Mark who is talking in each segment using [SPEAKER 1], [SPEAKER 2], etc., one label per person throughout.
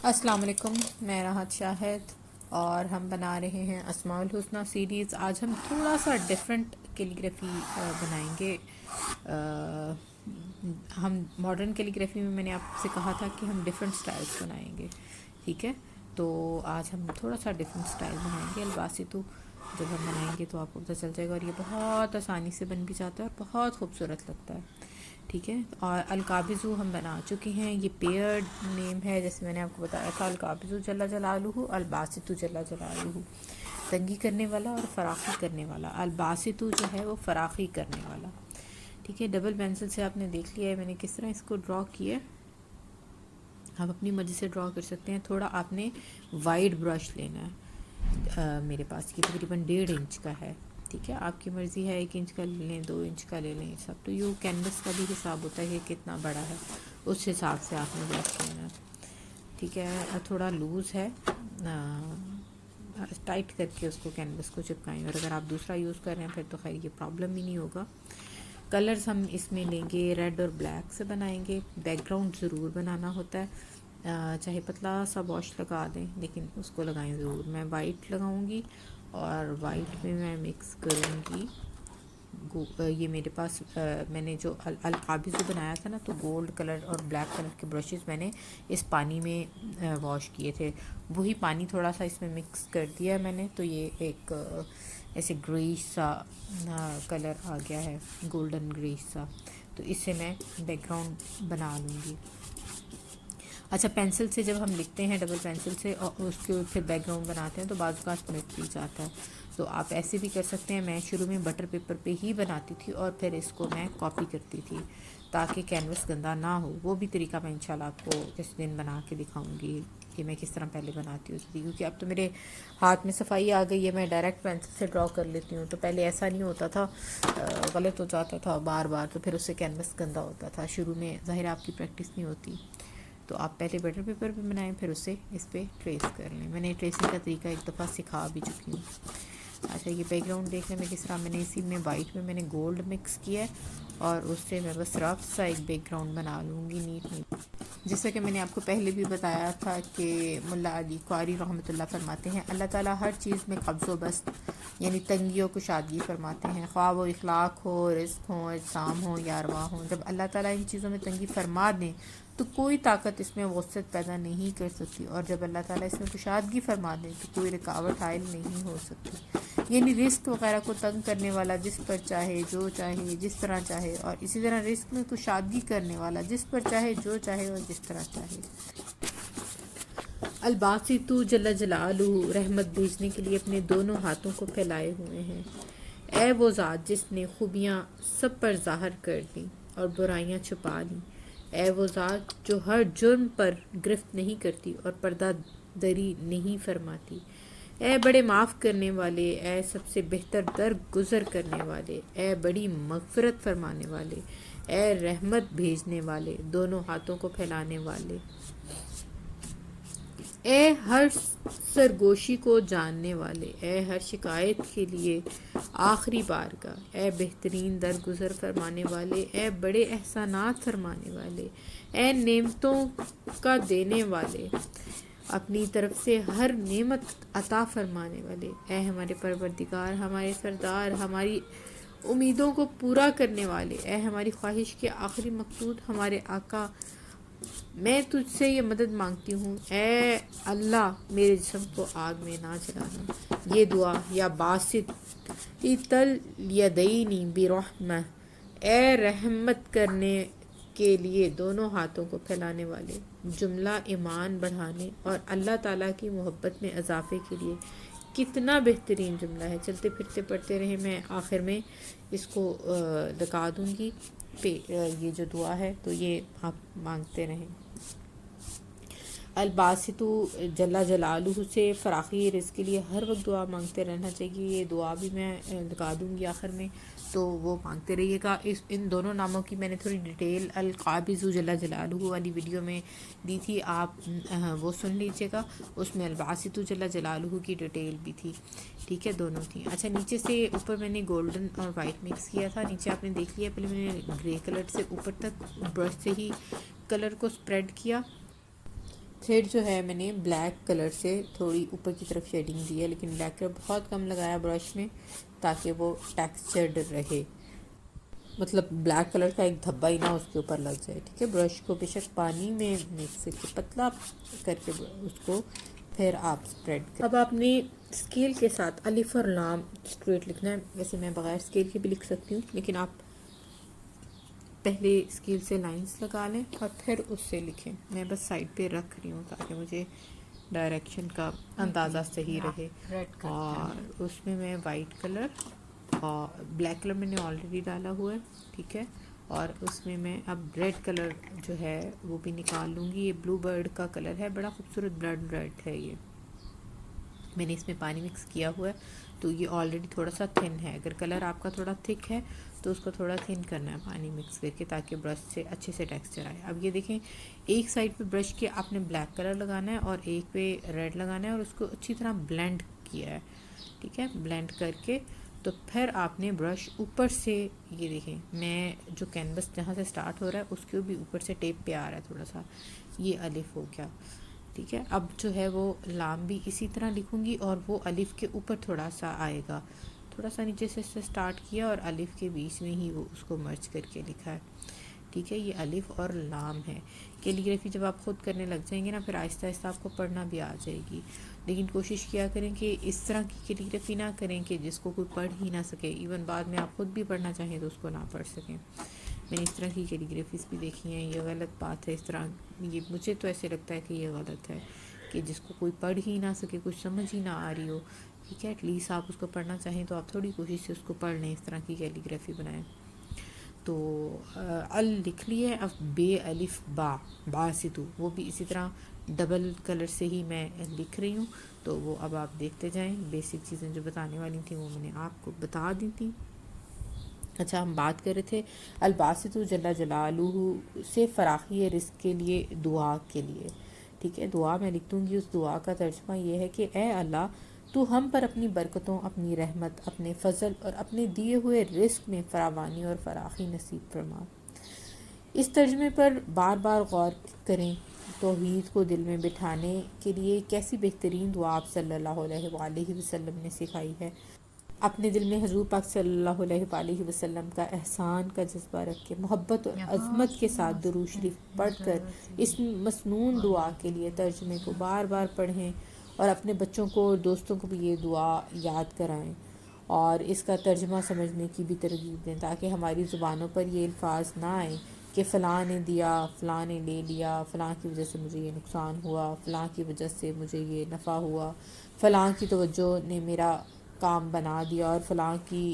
[SPEAKER 1] السلام علیکم، میں راحت شاہد اور ہم بنا رہے ہیں اسماء الحسنہ سیریز۔ آج ہم تھوڑا سا ڈیفرنٹ کیلیگرافی بنائیں گے۔ ہم ماڈرن کیلیگرافی میں میں نے آپ سے کہا تھا کہ ہم ڈیفرنٹ سٹائلز بنائیں گے، ٹھیک ہے؟ تو آج ہم تھوڑا سا ڈیفرنٹ سٹائل بنائیں گے۔ الباسطو جب ہم بنائیں گے تو آپ کو پتہ چل جائے گا، اور یہ بہت آسانی سے بن بھی جاتا ہے اور بہت خوبصورت لگتا ہے، ٹھیک ہے؟ اور القابضو ہم بنا چکے ہیں، یہ پیئرڈ نیم ہے، جیسے میں نے آپ کو بتایا تھا، القابضو جل جلالہ، الباسطو جل جلالہ، تنگی کرنے والا اور فراخی کرنے والا۔ الباسطو جو ہے وہ فراخی کرنے والا، ٹھیک ہے؟ ڈبل پینسل سے آپ نے دیکھ لیا ہے میں نے کس طرح اس کو ڈرا کیا ہے۔ آپ اپنی مرضی سے ڈرا کر سکتے ہیں۔ تھوڑا آپ نے وائڈ برش لینا ہے، میرے پاس یہ تقریباً 1.5 انچ کا ہے، ٹھیک ہے؟ آپ کی مرضی ہے 1 انچ کا لے لیں، 2 انچ کا لے لیں، سب تو یہ کینوس کا بھی حساب ہوتا ہے کہ کتنا بڑا ہے، اس حساب سے آپ نے برش لینا، ٹھیک ہے؟ تھوڑا لوز ہے، ٹائٹ کر کے اس کو کینوس کو چپکائیں، اور اگر آپ دوسرا یوز کر رہے ہیں پھر تو خیر یہ پرابلم ہی نہیں ہوگا۔ کلرز ہم اس میں لیں گے ریڈ اور بلیک سے بنائیں گے۔ بیک گراؤنڈ ضرور بنانا ہوتا ہے، چاہے پتلا سا واش لگا دیں لیکن اس کو لگائیں ضرور۔ میں وائٹ لگاؤں گی اور وائٹ میں میں مکس کروں گی یہ میرے پاس میں نے جو القابض بنایا تھا نا، تو گولڈ کلر اور بلیک کلر کے برشز میں نے اس پانی میں واش کیے تھے، وہی پانی تھوڑا سا اس میں مکس کر دیا میں نے، تو یہ ایک ایسے گریش سا کلر آ گیا ہے، گولڈن گریش سا، تو اس سے میں بیک گراؤنڈ بنا لوں گی۔ اچھا، پینسل سے جب ہم لکھتے ہیں ڈبل پینسل سے اور اس کے پھر بیک گراؤنڈ بناتے ہیں تو بعض اوقات مٹ بھی جاتا ہے، تو آپ ایسے بھی کر سکتے ہیں۔ میں شروع میں بٹر پیپر پہ ہی بناتی تھی اور پھر اس کو میں کاپی کرتی تھی تاکہ کینوس گندا نہ ہو۔ وہ بھی طریقہ میں انشاءاللہ آپ کو اس دن بنا کے دکھاؤں گی کہ میں کس طرح پہلے بناتی ہوں، کیونکہ اب تو میرے ہاتھ میں صفائی آ گئی ہے، میں ڈائریکٹ پینسل سے ڈرا کر لیتی ہوں، تو پہلے ایسا نہیں ہوتا تھا، غلط ہو جاتا تھا بار بار، تو پھر اس سے کینوس گندا ہوتا تھا۔ شروع میں ظاہر آپ کی پریکٹس نہیں ہوتی، تو آپ پہلے بٹر پیپر پہ بنائیں پھر اسے اس پہ ٹریس کر لیں۔ میں نے ٹریسنگ کا طریقہ ایک دفعہ سکھا بھی چکی ہوں۔ اچھا، یہ بیک گراؤنڈ دیکھنے میں کس طرح میں نے اسی میں وائٹ میں نے گولڈ مکس کیا ہے اور اس سے میں بس رف سا ایک بیک گراؤنڈ بنا لوں گی نیٹ۔ جیسا کہ میں نے آپ کو پہلے بھی بتایا تھا کہ ملا علی قاری رحمۃ اللہ فرماتے ہیں، اللہ تعالیٰ ہر چیز میں قبض و بسط یعنی تنگی و کشادگی فرماتے ہیں، خواہ وہ اخلاق ہو، رزق ہو، اجسام ہو یا ارواح ہو۔ جب اللہ تعالیٰ ان چیزوں میں تنگی فرما دیں تو کوئی طاقت اس میں وسعت پیدا نہیں کر سکتی، اور جب اللہ تعالیٰ اس میں کشادگی فرما دیں تو کوئی رکاوٹ حائل نہیں ہو سکتی۔ یعنی رزق وغیرہ کو تنگ کرنے والا جس پر چاہے جو چاہے جس طرح چاہے، اور اسی طرح رزق میں کشادگی کرنے والا جس پر چاہے جو چاہے اور جس طرح چاہے۔ الباسطو جل جلالہ رحمت بھیجنے کے لیے اپنے دونوں ہاتھوں کو پھیلائے ہوئے ہیں۔ اے وہ ذات جس نے خوبیاں سب پر ظاہر کر دیں اور برائیاں چھپا دیں، اے وہ ذات جو ہر جرم پر گرفت نہیں کرتی اور پردہ دری نہیں فرماتی، اے بڑے معاف کرنے والے، اے سب سے بہتر درگزر کرنے والے، اے بڑی مغفرت فرمانے والے، اے رحمت بھیجنے والے، دونوں ہاتھوں کو پھیلانے والے، اے ہر سرگوشی کو جاننے والے، اے ہر شکایت کے لیے آخری بارگاہ، اے بہترین درگزر فرمانے والے، اے بڑے احسانات فرمانے والے، اے نعمتوں کا دینے والے، اپنی طرف سے ہر نعمت عطا فرمانے والے، اے ہمارے پروردگار، ہمارے سردار، ہماری امیدوں کو پورا کرنے والے، اے ہماری خواہش کے آخری مقصود، ہمارے آقا، میں تجھ سے یہ مدد مانگتی ہوں، اے اللہ میرے جسم کو آگ میں نہ جلانا۔ یہ دعا یا باسط الیدین برحمہ، اے رحمت کرنے کے لیے دونوں ہاتھوں کو پھیلانے والے، جملہ ایمان بڑھانے اور اللہ تعالیٰ کی محبت میں اضافے کے لیے کتنا بہترین جملہ ہے۔ چلتے پھرتے پڑھتے رہیں، میں آخر میں اس کو لگا دوں گی پہ یہ جو دعا ہے، تو یہ آپ مانگتے رہیں۔ الباسطو جل جلالہ سے فراخی رزق کے لیے ہر وقت دعا مانگتے رہنا چاہیے۔ یہ دعا بھی میں لگا دوں گی آخر میں، تو وہ مانگتے رہیے گا۔ ان دونوں ناموں کی میں نے تھوڑی ڈیٹیل القابض جل جلالہ والی ویڈیو میں دی تھی، آپ وہ سن لیجیے گا، اس میں الباسط جل جلالہ کی ڈیٹیل بھی تھی، ٹھیک ہے؟ دونوں تھیں۔ اچھا، نیچے سے اوپر میں نے گولڈن اور وائٹ مکس کیا تھا، نیچے آپ نے دیکھ لیا، پہلے میں نے گرے کلر سے اوپر تک برش سے ہی کلر کو اسپریڈ کیا، پھر جو ہے میں نے بلیک کلر سے تھوڑی اوپر کی طرف شیڈنگ دی ہے، لیکن بلیک کلر بہت کم لگایا برش میں تاکہ وہ ٹیکسچرڈ رہے، مطلب بلیک کلر کا ایک دھبا ہی نہ اس کے اوپر لگ جائے، ٹھیک ہے۔ برش کو بے شک پانی میں مکس کر کے پتلا کر کے اس کو پھر آپ اسپریڈ کریں۔ اب آپ نے اسکیل کے ساتھ الف اور لام اسٹریٹ لکھنا ہے، ویسے میں بغیر اسکیل کے بھی لکھ سکتی ہوں، لیکن آپ پہلے اسکیل سے لائنز لگا لیں اور پھر اس سے لکھیں۔ میں بس سائڈ پہ رکھ رہی ہوں تاکہ مجھے ڈائریکشن کا اندازہ صحیح رہے۔ اور اس میں میں وائٹ کلر اور بلیک کلر میں نے آلریڈی ڈالا ہوا ہے، ٹھیک ہے، اور اس میں میں اب ریڈ کلر جو ہے وہ بھی نکال لوں گی۔ یہ بلو برڈ کا کلر ہے، بڑا خوبصورت بلڈ ریڈ ہے یہ، میں نے اس میں پانی مکس کیا ہوا ہے تو یہ آلریڈی تھوڑا سا تھن ہے۔ اگر کلر آپ کا تھوڑا تھک ہے تو اس کو تھوڑا تھن کرنا ہے پانی مکس کر کے تاکہ برش سے اچھے سے ٹیکسچر آئے۔ اب یہ دیکھیں ایک سائڈ پہ برش کے آپ نے بلیک کلر لگانا ہے اور ایک پہ ریڈ لگانا ہے اور اس کو اچھی طرح بلینڈ کیا ہے، ٹھیک ہے۔ بلینڈ کر کے تو پھر آپ نے برش اوپر سے، یہ دیکھیں میں جو کینوس جہاں سے سٹارٹ ہو رہا ہے اس کے بھی اوپر سے ٹیپ پہ آ رہا ہے تھوڑا سا، یہ الف ہو گیا، ٹھیک ہے۔ اب جو ہے وہ لام بھی اسی طرح لکھوں گی اور وہ الف کے اوپر تھوڑا سا آئے گا، تھوڑا سا نیچے سے سٹارٹ کیا اور الف کے بیچ میں ہی وہ اس کو مرچ کر کے لکھا ہے، ٹھیک ہے۔ یہ الف اور لام ہے۔ کیلیگرافی جب آپ خود کرنے لگ جائیں گے نا پھر آہستہ آہستہ آپ کو پڑھنا بھی آ جائے گی، لیکن کوشش کیا کریں کہ اس طرح کی کیلیگرافی نہ کریں کہ جس کو کوئی پڑھ ہی نہ سکے، ایون بعد میں آپ خود بھی پڑھنا چاہیں تو اس کو نہ پڑھ سکیں۔ میں نے اس طرح کی کیلیگرافیز بھی دیکھی ہیں، یہ غلط بات ہے، اس طرح یہ مجھے تو ایسے لگتا ہے کہ یہ غلط ہے کہ جس کو کوئی پڑھ ہی نہ سکے، کچھ سمجھ ہی نہ آ رہی ہو، ٹھیک ہے، ایٹ لیسٹ آپ اس کو پڑھنا چاہیں تو آپ تھوڑی کوشش سے اس کو پڑھ لیں، اس طرح کی کیلیگرافی بنائیں۔ تو ال لکھ لیے، اب بے الف با، با سے تو وہ بھی اسی طرح ڈبل کلر سے ہی میں لکھ رہی ہوں، تو وہ اب آپ دیکھتے جائیں۔ بیسک چیزیں جو بتانے والی تھیں وہ میں نے آپ کو بتا دی تھیں۔ اچھا ہم بات کر رہے تھے الباسط جل جلالہ سے فراخی رزق کے لیے، دعا کے لیے، ٹھیک ہے۔ دعا میں لکھ دوں گی، اس دعا کا ترجمہ یہ ہے کہ اے اللہ تو ہم پر اپنی برکتوں، اپنی رحمت، اپنے فضل اور اپنے دیے ہوئے رزق میں فراوانی اور فراخی نصیب فرما۔ اس ترجمے پر بار بار غور کریں، توحید کو دل میں بٹھانے کے لیے کیسی بہترین دعا آپ صلی اللہ علیہ وآلہ وسلم نے سکھائی ہے۔ اپنے دل میں حضور پاک صلی اللہ علیہ وآلہ وسلم کا احسان کا جذبہ رکھ کے محبت اور عظمت کے ساتھ درود شریف پڑھ کر اس مسنون دعا کے لیے ترجمے کو بار بار پڑھیں اور اپنے بچوں کو اور دوستوں کو بھی یہ دعا یاد کرائیں اور اس کا ترجمہ سمجھنے کی بھی ترغیب دیں تاکہ ہماری زبانوں پر یہ الفاظ نہ آئیں کہ فلاں نے دیا، فلاں نے لے لیا، فلاں کی وجہ سے مجھے یہ نقصان ہوا، فلاں کی وجہ سے مجھے یہ نفع ہوا، فلاں کی توجہ نے میرا کام بنا دیا اور فلاں کی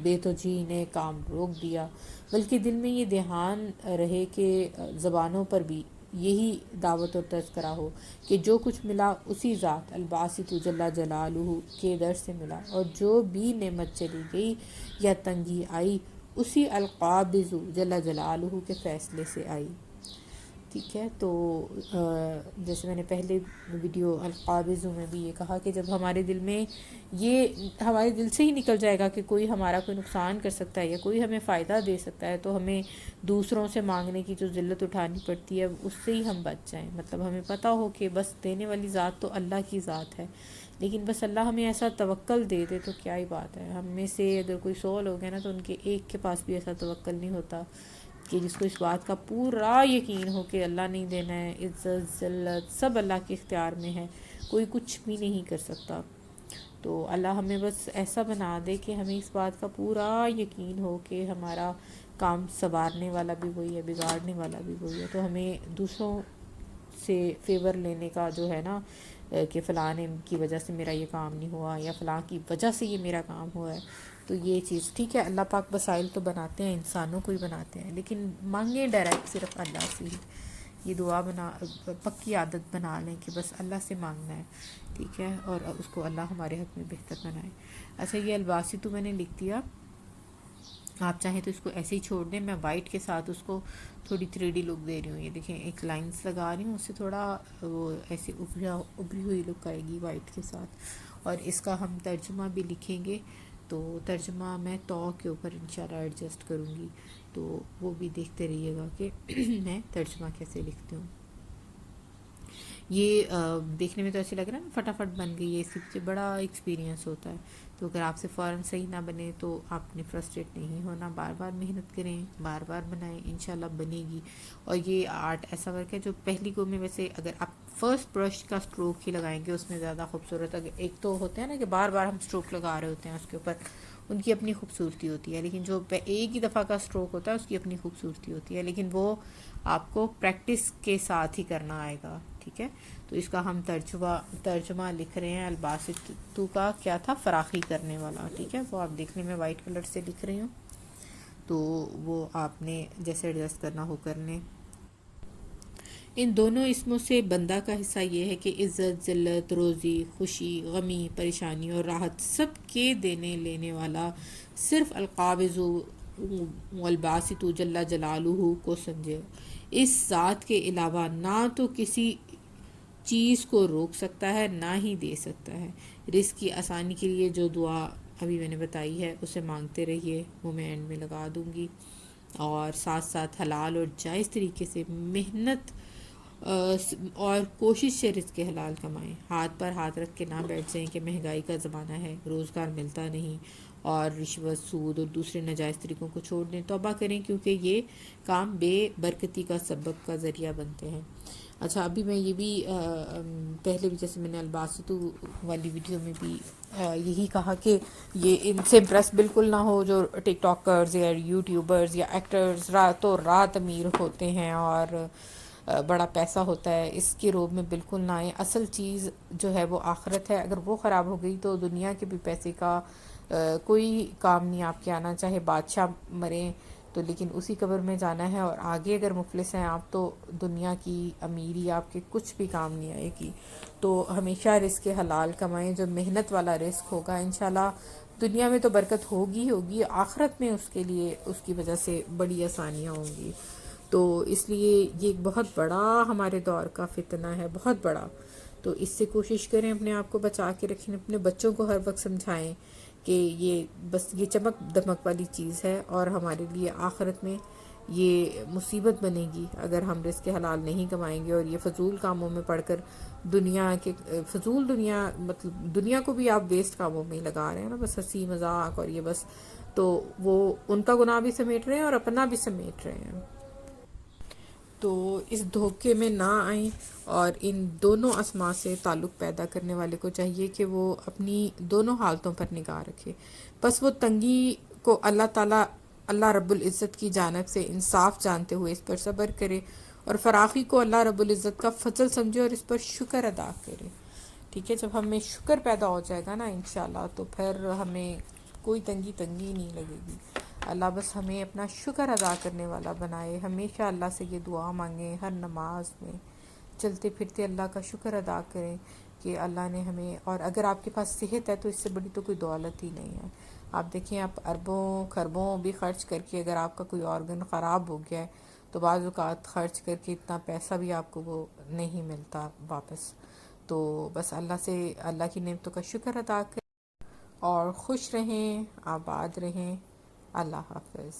[SPEAKER 1] بے توجہی نے کام روک دیا، بلکہ دل میں یہ دھیان رہے کہ زبانوں پر بھی یہی دعوت اور تذکرہ ہو کہ جو کچھ ملا اسی ذات الباسط جل جلالہ کے در سے ملا، اور جو بھی نعمت چلی گئی یا تنگی آئی اسی القابض جل جلالہ کے فیصلے سے آئی، ٹھیک ہے۔ تو جیسے میں نے پہلے ویڈیو القابض میں بھی یہ کہا کہ جب ہمارے دل میں یہ ہمارے دل سے ہی نکل جائے گا کہ کوئی ہمارا کوئی نقصان کر سکتا ہے یا کوئی ہمیں فائدہ دے سکتا ہے تو ہمیں دوسروں سے مانگنے کی جو ذلت اٹھانی پڑتی ہے اس سے ہی ہم بچ جائیں، مطلب ہمیں پتہ ہو کہ بس دینے والی ذات تو اللہ کی ذات ہے، لیکن بس اللہ ہمیں ایسا توکل دے دے تو کیا ہی بات ہے۔ ہم میں سے اگر کوئی 100 لوگ ہیں نا تو ان کے ایک کے پاس بھی ایسا توکل نہیں ہوتا کہ جس کو اس بات کا پورا یقین ہو کہ اللہ نہیں دینا ہے، عزت ذلت سب اللہ کے اختیار میں ہے، کوئی کچھ بھی نہیں کر سکتا۔ تو اللہ ہمیں بس ایسا بنا دے کہ ہمیں اس بات کا پورا یقین ہو کہ ہمارا کام سنوارنے والا بھی وہی ہے، بگاڑنے والا بھی وہی ہے، تو ہمیں دوسروں سے فیور لینے کا جو ہے نا کہ فلاں کی وجہ سے میرا یہ کام نہیں ہوا یا فلاں کی وجہ سے یہ میرا کام ہوا ہے، تو یہ چیز ٹھیک ہے۔ اللہ پاک وسائل تو بناتے ہیں، انسانوں کو ہی بناتے ہیں، لیکن مانگیں ڈائریکٹ صرف اللہ سے ہی۔ یہ دعا پکی عادت بنا لیں کہ بس اللہ سے مانگنا ہے، ٹھیک ہے، اور اس کو اللہ ہمارے حق میں بہتر بنائے۔ اچھا یہ الباسط میں نے لکھ دیا، آپ چاہیں تو اس کو ایسے ہی چھوڑ دیں، میں وائٹ کے ساتھ اس کو تھوڑی 3D لک دے رہی ہوں، یہ دیکھیں ایک لائنس لگا رہی ہوں، اس سے تھوڑا وہ ایسے ابھری ہوئی لک آئے گی وائٹ کے ساتھ، اور اس کا ہم ترجمہ بھی لکھیں گے تو ترجمہ میں تو کے اوپر انشاءاللہ ایڈجسٹ کروں گی، تو وہ بھی دیکھتے رہیے گا کہ میں ترجمہ کیسے لکھتی ہوں۔ یہ دیکھنے میں تو ایسے لگ رہا ہے نا فٹافٹ بن گئی ہے، اس کے پیچھے بڑا ایکسپیرینس ہوتا ہے. تو اگر آپ سے فوراً صحیح نہ بنے تو آپ نے فرسٹریٹ نہیں ہونا، بار بار محنت کریں، بار بار بنائیں، انشاءاللہ بنے گی. اور یہ آرٹ ایسا ورک ہے جو پہلی گو میں، ویسے اگر آپ فرسٹ برش کا اسٹروک ہی لگائیں گے اس میں زیادہ خوبصورت. اگر ایک تو ہوتے ہیں نا کہ بار بار ہم اسٹروک لگا رہے ہوتے ہیں اس کے اوپر، ان کی اپنی خوبصورتی ہوتی ہے، لیکن جو ایک ہی دفعہ کا اسٹروک ہوتا ہے اس کی اپنی خوبصورتی ہوتی ہے، لیکن وہ آپ کو پریکٹس کے ساتھ ہی کرنا آئے گا. ٹھیک ہے، تو اس کا ہم ترجمہ لکھ رہے ہیں. الباسطو کا کیا تھا؟ فراخی کرنے والا. ٹھیک ہے، وہ آپ دیکھ لیں، میں وائٹ کلر سے لکھ رہی ہوں، تو وہ آپ نے جیسے ایڈجسٹ کرنا ہو کر لیں. ان دونوں اسموں سے بندہ کا حصہ یہ ہے کہ عزت، ذلت، روزی، خوشی، غمی، پریشانی اور راحت سب کے دینے لینے والا صرف القابض والباسط جل جلالہ کو سمجھے. اس ذات کے علاوہ نہ تو کسی چیز کو روک سکتا ہے نہ ہی دے سکتا ہے. رزق کی آسانی کے لیے جو دعا ابھی میں نے بتائی ہے اسے مانگتے رہیے، وہ میں اینڈ میں لگا دوں گی. اور ساتھ ساتھ حلال اور جائز طریقے سے محنت اور کوشش سے رزق حلال کمائیں. ہاتھ پر ہاتھ رکھ کے نہ بیٹھ جائیں کہ مہنگائی کا زمانہ ہے، روزگار ملتا نہیں، اور رشوت، سود اور دوسرے ناجائز طریقوں کو چھوڑ دیں. توبہ کریں کیونکہ یہ کام بے برکتی کا سبب کا ذریعہ بنتے ہیں. اچھا، ابھی میں یہ بھی پہلے بھی جیسے میں نے الباسطو والی ویڈیو میں بھی یہی کہا کہ یہ ان سے امپریس بالکل نہ ہو جو ٹک ٹاکرز یا یوٹیوبرز یا ایکٹرز راتوں رات امیر ہوتے ہیں اور بڑا پیسہ ہوتا ہے، اس کی روب میں بالکل نہ آئے. اصل چیز جو ہے وہ آخرت ہے. اگر وہ خراب ہو گئی تو دنیا کے بھی پیسے کا کوئی کام نہیں آپ کے آنا، چاہے بادشاہ مریں تو، لیکن اسی قبر میں جانا ہے. اور آگے اگر مفلس ہیں آپ تو دنیا کی امیری آپ کے کچھ بھی کام نہیں آئے گی. تو ہمیشہ رزق حلال کمائیں، جو محنت والا رزق ہوگا انشاءاللہ دنیا میں تو برکت ہوگی، آخرت میں اس کے لیے اس کی وجہ سے بڑی آسانیاں ہوں گی. تو اس لیے یہ ایک بہت بڑا ہمارے دور کا فتنہ ہے، بہت بڑا. تو اس سے کوشش کریں اپنے آپ کو بچا کے رکھیں، اپنے بچوں کو ہر وقت سمجھائیں کہ یہ بس یہ چمک دمک والی چیز ہے، اور ہمارے لیے آخرت میں یہ مصیبت بنے گی اگر ہم رزق حلال نہیں کمائیں گے. اور یہ فضول کاموں میں پڑھ کر دنیا مطلب دنیا کو بھی آپ ویسٹ کاموں میں ہی لگا رہے ہیں نا، بس ہنسی مذاق اور یہ بس، تو وہ ان کا گناہ بھی سمیٹ رہے ہیں اور اپنا بھی سمیٹ رہے ہیں. تو اس دھوکے میں نہ آئیں، اور ان دونوں اسما سے تعلق پیدا کرنے والے کو چاہیے کہ وہ اپنی دونوں حالتوں پر نگاہ رکھے. بس وہ تنگی کو اللہ رب العزت کی جانب سے انصاف جانتے ہوئے اس پر صبر کرے، اور فراخی کو اللہ رب العزت کا فضل سمجھے اور اس پر شکر ادا کرے. ٹھیک ہے، جب ہمیں شکر پیدا ہو جائے گا نا انشاءاللہ، تو پھر ہمیں کوئی تنگی نہیں لگے گی. اللہ بس ہمیں اپنا شکر ادا کرنے والا بنائے. ہمیشہ اللہ سے یہ دعا مانگیں، ہر نماز میں چلتے پھرتے اللہ کا شکر ادا کریں کہ اللہ نے ہمیں، اور اگر آپ کے پاس صحت ہے تو اس سے بڑی تو کوئی دولت ہی نہیں ہے. آپ دیکھیں، آپ اربوں خربوں بھی خرچ کر کے اگر آپ کا کوئی آرگن خراب ہو گیا ہے تو بعض اوقات خرچ کر کے اتنا پیسہ بھی آپ کو وہ نہیں ملتا واپس. تو بس اللہ کی نعمتوں کا شکر ادا کریں اور خوش رہیں، آباد رہیں. اللہ حافظ.